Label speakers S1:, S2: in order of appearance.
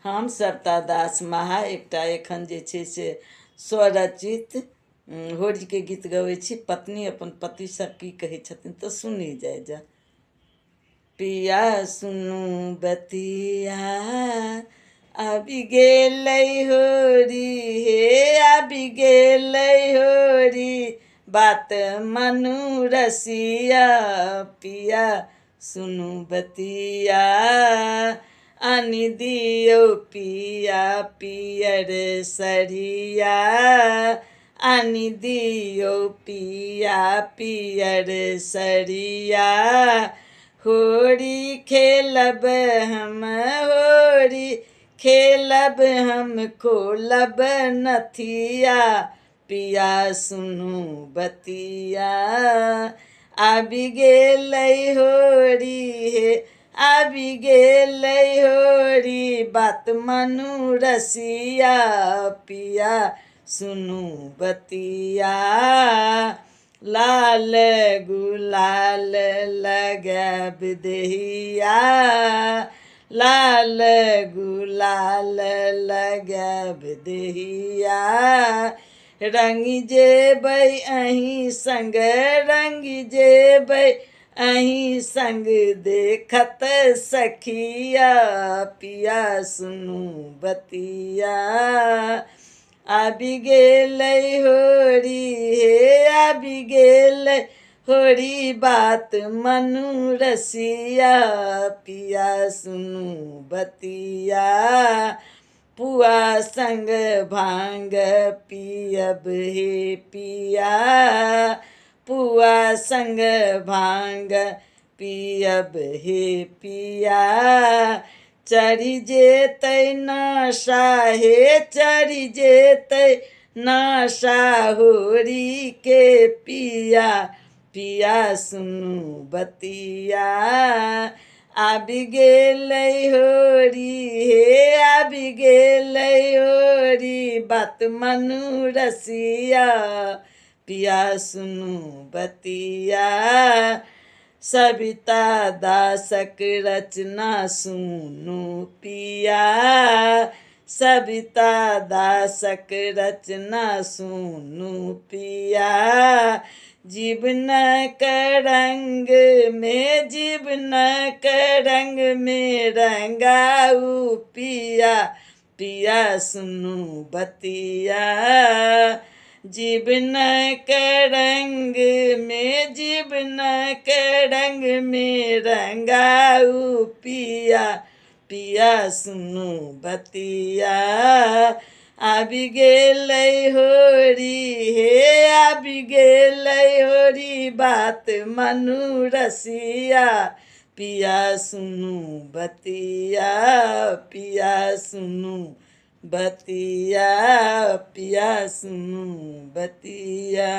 S1: हम सरिता दास महा एकटा एखन जे छै से स्वरचित होरीके गीत गबै छी। पत्नी अपन पतिसँ की कहै छथिन तऽ सुनी जाय। पिया सुनू बतिया आबि गेलै होरी हे, आबि गेलै होरी, बात मनू रसिया। पिया सुनू बतिया आनि दियौ पिया पियर सरिया, आनि दियौ पिया पियर सरिया। होरी खेलब हम, होरी खेलब हम, खोलब नथिया। पिया सुनू बतिया आबि गेलै होरी हे, आबि गेलै होरी, बात मनू रसिया। पिया सुनू बतिया लाल गुलाल लगाब देहिया, लाल गुलाल लगाब देहिया। रंगी जेबै अहीं संग, रंगी जेबै अहीं संग, देखत सखिया। पिया सुनू बतिया आबि गेलै होरी हे, आबि गेलै होरी, बात मनू रसिया। पिया सुनू बतिया पुआ संग भांग पियब हे पिया, पुआ संग भांग पियब हे पिया। चढ़ि जेतै नशा हे, चढ़ि जेतै नशा होरीके पिया। पिया सुनू बतिया आबि गेलै होरी हे, आबि गेलै होरी, बात मनू रसिया। पिया सुनू बतिया सविता दासक रचना सुनू पिया, सविता दासक रचना सुनू पिया। जीवनक रंग में, जीवनक रंग में रंगाऊ पिया। पिया सुनू बतिया जीवनक रंग में, जीवनक रंग में रंगाऊ पिया। पिया सुनू बतिया आबि गेलै होरी हे, आबि गेलै होरी, बात मनू रसिया। पिया सुनू बतिया, पिया सुनू बतिया, पिया सुनू बतिया।